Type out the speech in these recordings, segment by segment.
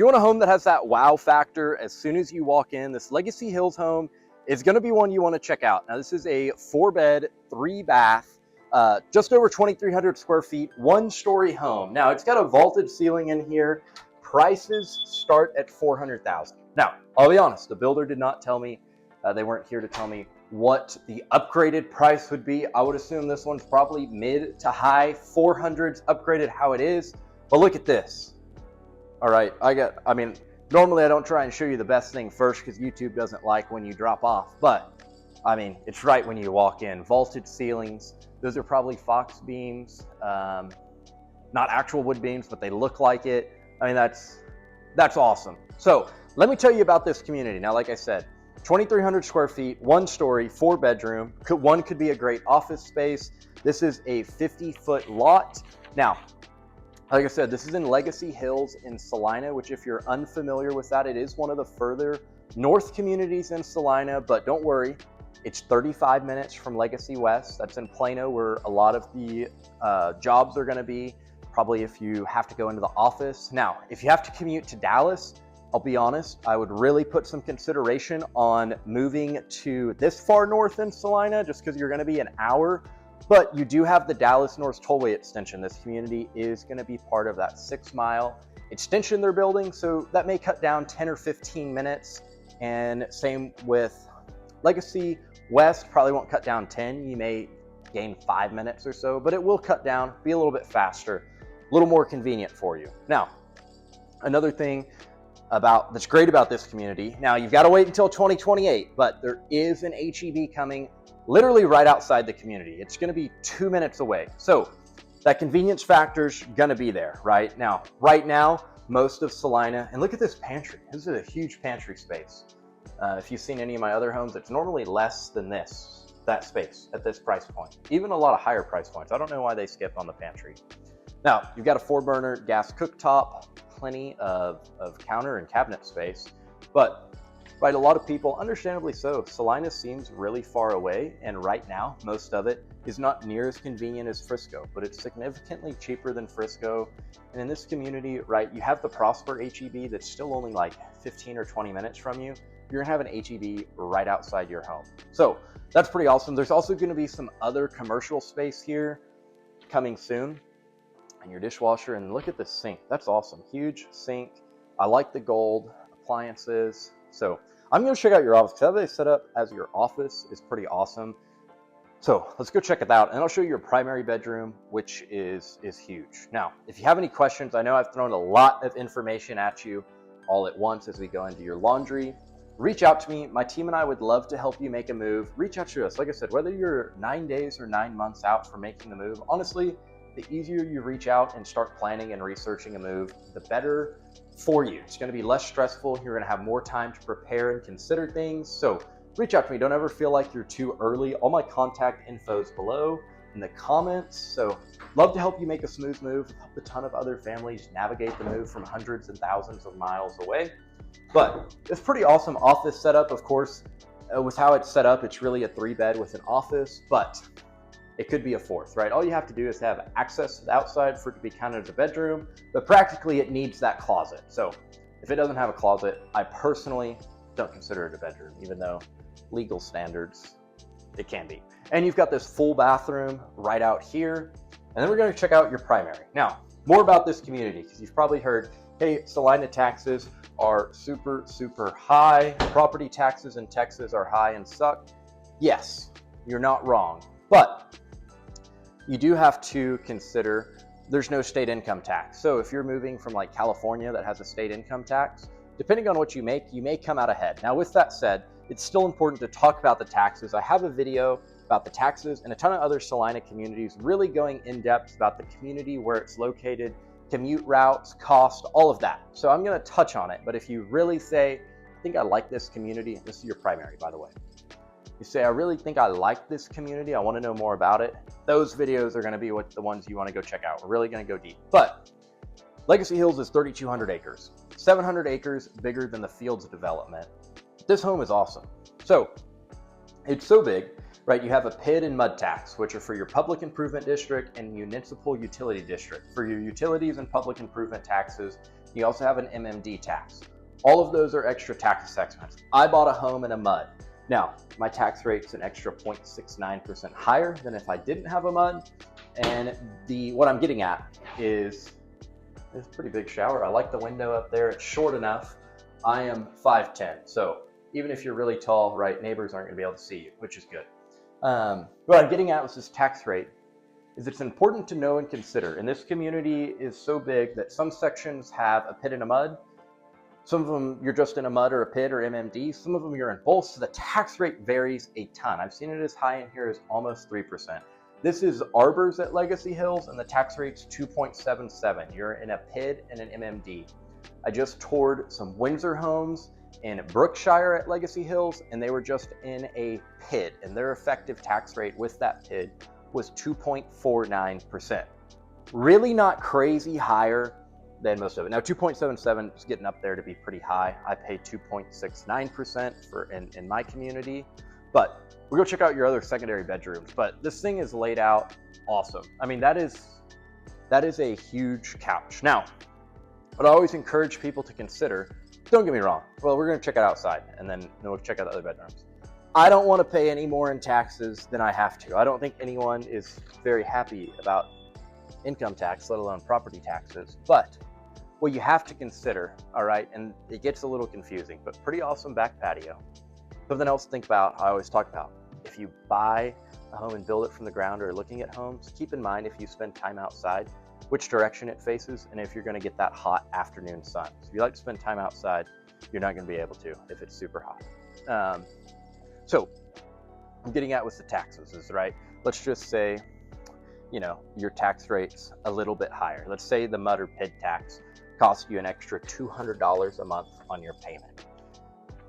you want a home that has that wow factor as soon as you walk in, this Legacy Hills home is going to be one you want to check out. Now, this is a 4-bed, 3-bath, just over 2,300 square feet, 1-story home. Now, it's got a vaulted ceiling in here. Prices start at $400,000. Now, I'll be honest, the builder did not tell me, they weren't here to tell me what the upgraded price would be. I would assume this one's probably mid to high 400s upgraded how it is. But look at this. All right, normally I don't try and show you the best thing first because YouTube doesn't like when you drop off, but it's right when you walk in. Vaulted ceilings, those are probably Fox beams, not actual wood beams, but they look like it. That's awesome. So let me tell you about this community. Now, like I said, 2,300 square feet, 1-story, 4-bedroom. One could be a great office space. This is a 50-foot lot. Now, like I said, this is in Legacy Hills in Celina, which if you're unfamiliar with that, it is one of the further north communities in Celina, but don't worry, it's 35 minutes from Legacy West. That's in Plano, where a lot of the jobs are gonna be, probably if you have to go into the office. Now, if you have to commute to Dallas, I'll be honest, I would really put some consideration on moving to this far north in Celina, just because you're gonna be an hour. But you do have the Dallas North Tollway extension. This community is going to be part of that 6-mile extension they're building, so that may cut down 10 or 15 minutes. And same with Legacy West, probably won't cut down 10. You may gain 5 minutes or so, but it will cut down, be a little bit faster, a little more convenient for you. Now, another thing that's great about this community, now you've got to wait until 2028, but there is an HEB coming literally right outside the community. It's going to be 2 minutes away. So that convenience factor's going to be there, right? Now, right now, most of Celina, and look at this pantry. This is a huge pantry space. If you've seen any of my other homes, it's normally less than that space at this price point. Even a lot of higher price points. I don't know why they skipped on the pantry. Now, you've got a 4-burner gas cooktop, plenty of counter and cabinet space, but right, a lot of people, understandably so, Celina seems really far away, and right now, most of it is not near as convenient as Frisco, but it's significantly cheaper than Frisco. And in this community, right, you have the Prosper HEB that's still only like 15 or 20 minutes from you. You're gonna have an HEB right outside your home. So that's pretty awesome. There's also gonna be some other commercial space here coming soon, and your dishwasher, and look at this sink. That's awesome, huge sink. I like the gold appliances. So I'm going to check out your office, because how they set up as your office is pretty awesome. So let's go check it out, and I'll show you your primary bedroom, which is huge. Now, if you have any questions, I know I've thrown a lot of information at you all at once as we go into your laundry. Reach out to me. My team and I would love to help you make a move. Reach out to us. Like I said, whether you're 9 days or 9 months out from making the move, honestly, the easier you reach out and start planning and researching a move, the better for you. It's going to be less stressful. You're going to have more time to prepare and consider things. So reach out to me. Don't ever feel like you're too early. All my contact info is below in the comments. So love to help you make a smooth move, help a ton of other families navigate the move from hundreds and thousands of miles away. But it's pretty awesome office setup. Of course, with how it's set up, it's really a 3-bed with an office, but it could be a 4th, right? All you have to do is have access to the outside for it to be counted as a bedroom, but practically it needs that closet. So if it doesn't have a closet, I personally don't consider it a bedroom, even though legal standards, it can be. And you've got this full bathroom right out here. And then we're going to check out your primary. Now, more about this community, because you've probably heard, hey, Celina taxes are super, super high. Property taxes in Texas are high and suck. Yes, you're not wrong. But you do have to consider there's no state income tax. So if you're moving from like California that has a state income tax, depending on what you make, you may come out ahead. Now, with that said, it's still important to talk about the taxes. I have a video about the taxes and a ton of other Celina communities really going in depth about the community, where it's located, commute routes, cost, all of that. So I'm going to touch on it. But if you really say, I think I like this community, this is your primary, by the way. You say, I really think I like this community, I want to know more about it, those videos are going to be the ones you want to go check out. We're really going to go deep. But Legacy Hills is 3,200 acres, 700 acres bigger than the Fields development. This home is awesome. So it's so big, right? You have a PID and mud tax, which are for your public improvement district and municipal utility district. For your utilities and public improvement taxes, You also have an MMD tax. All of those are extra tax assessments. I bought a home in a MUD. Now, my tax rate's an extra 0.69% higher than if I didn't have a MUD. And what I'm getting at is it's a pretty big shower. I like the window up there. It's short enough. I am 5'10", so even if you're really tall, right, neighbors aren't gonna be able to see you, which is good. What I'm getting at with this tax rate is it's important to know and consider. And this community is so big that some sections have a pit and a MUD. Some of them you're just in a MUD or a pit or MMD. Some of them you're in both, so the tax rate varies a ton. I've seen it as high in here as almost 3%. This is Arbors at Legacy Hills, and the tax rate's 2.77. You're in a PID and an MMD. I just toured some Windsor homes in Brookshire at Legacy Hills, and they were just in a PID, and their effective tax rate with that PID was 2.49%. Really not crazy higher than most of it. Now 2.77 is getting up there to be pretty high. I pay 2.69% in my community, but we'll go check out your other secondary bedrooms. But this thing is laid out awesome. I mean, that is a huge couch. Now, what I always encourage people to consider, don't get me wrong, well, we're gonna check it outside and then we'll check out the other bedrooms. I don't wanna pay any more in taxes than I have to. I don't think anyone is very happy about income tax, let alone property taxes, but what you have to consider, all right, and it gets a little confusing, but pretty awesome back patio. Something else to think about, I always talk about, if you buy a home and build it from the ground or looking at homes, keep in mind if you spend time outside, which direction it faces, and if you're gonna get that hot afternoon sun. So if you like to spend time outside, you're not gonna be able to if it's super hot. So I'm getting at with the taxes is, right, let's just say, you know, your tax rate's a little bit higher. Let's say the MUD or PID tax costs you an extra $200 a month on your payment.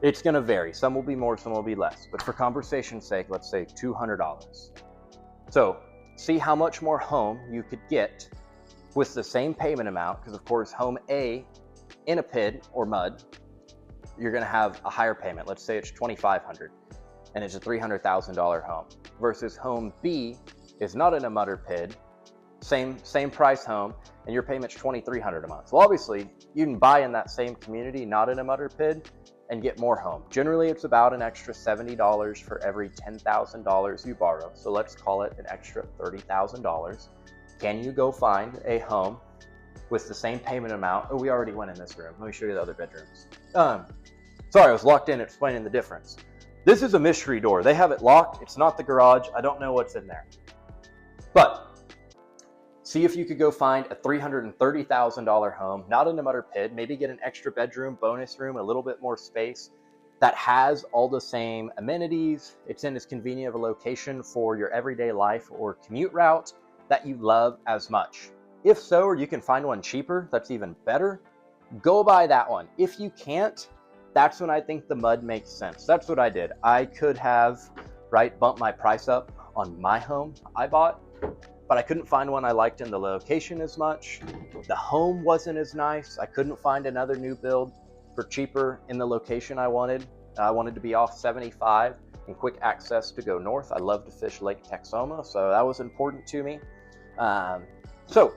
It's gonna vary. Some will be more, some will be less. But for conversation's sake, let's say $200. So see how much more home you could get with the same payment amount, because of course home A in a PID or MUD, you're gonna have a higher payment. Let's say it's $2,500 and it's a $300,000 home, versus home B is not in a MUD or PID, same price home, and your payment's $2,300 a month. Well, obviously you can buy in that same community, not in a MUD or PID, and get more home. Generally, it's about an extra $70 for every $10,000 you borrow. So let's call it an extra $30,000. Can you go find a home with the same payment amount? Oh, we already went in this room. Let me show you the other bedrooms. Sorry, I was locked in explaining the difference. This is a mystery door. They have it locked. It's not the garage. I don't know what's in there. But see if you could go find a $330,000 home, not in a MUD or PID, maybe get an extra bedroom, bonus room, a little bit more space that has all the same amenities. It's in as convenient of a location for your everyday life or commute route that you love as much. If so, or you can find one cheaper, that's even better, go buy that one. If you can't, that's when I think the MUD makes sense. That's what I did. I could have, right, bumped my price up on my home I bought, but I couldn't find one I liked in the location as much. The home wasn't as nice. I couldn't find another new build for cheaper in the location I wanted. I wanted to be off 75 and quick access to go north. I love to fish Lake Texoma, so that was important to me. So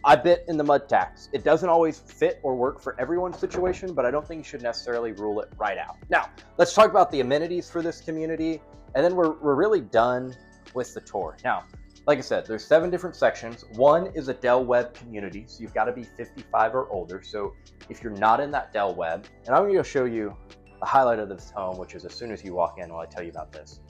I bit in the MUD tax. It doesn't always fit or work for everyone's situation, but I don't think you should necessarily rule it right out. Now, let's talk about the amenities for this community, and then we're really done with the tour. Now, like I said, there's 7 different sections. One is a Del Webb community, so you've got to be 55 or older. So if you're not in that Del Webb, and I'm going to show you a highlight of this home, which is as soon as you walk in, while I tell you about this.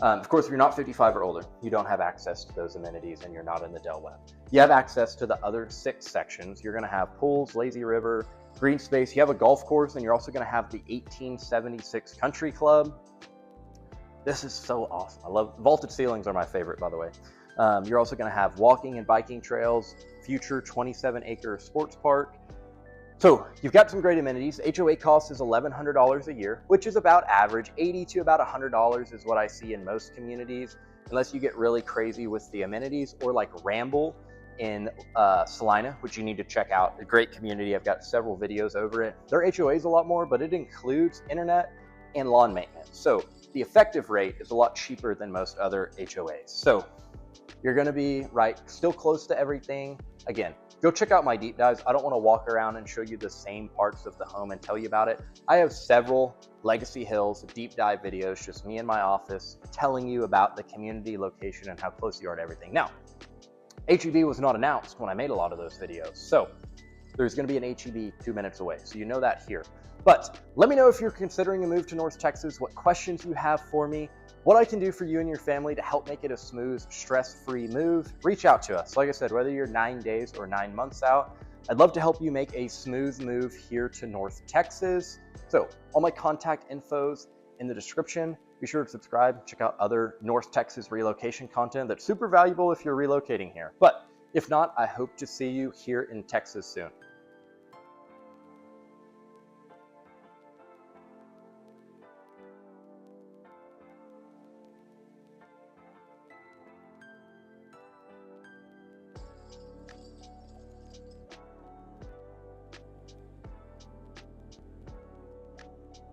Of course, if you're not 55 or older, you don't have access to those amenities and you're not in the Del Webb. You have access to the other 6 sections. You're going to have pools, lazy river, green space. You have a golf course, and you're also going to have the 1876 Country Club. This is so awesome. I love vaulted ceilings are my favorite, by the way. You're also going to have walking and biking trails, future 27-acre sports park. So you've got some great amenities. HOA cost is $1,100 a year, which is about average. $80 to about $100 is what I see in most communities, unless you get really crazy with the amenities, or like Ramble in Celina, which you need to check out. A great community. I've got several videos over it. Their HOA is a lot more, but it includes internet and lawn maintenance. So the effective rate is a lot cheaper than most other HOAs. So you're going to be, right, still close to everything. Again, go check out my deep dives. I don't want to walk around and show you the same parts of the home and tell you about it. I have several Legacy Hills deep dive videos, just me in my office, telling you about the community, location, and how close you are to everything. Now, HEB was not announced when I made a lot of those videos, so there's going to be an HEB 2 minutes away, so you know that here. But let me know if you're considering a move to North Texas, what questions you have for me, what I can do for you and your family to help make it a smooth, stress-free move. Reach out to us. Like I said, whether you're 9 days or 9 months out, I'd love to help you make a smooth move here to North Texas. So all my contact info's in the description. Be sure to subscribe, check out other North Texas relocation content that's super valuable if you're relocating here. But if not, I hope to see you here in Texas soon.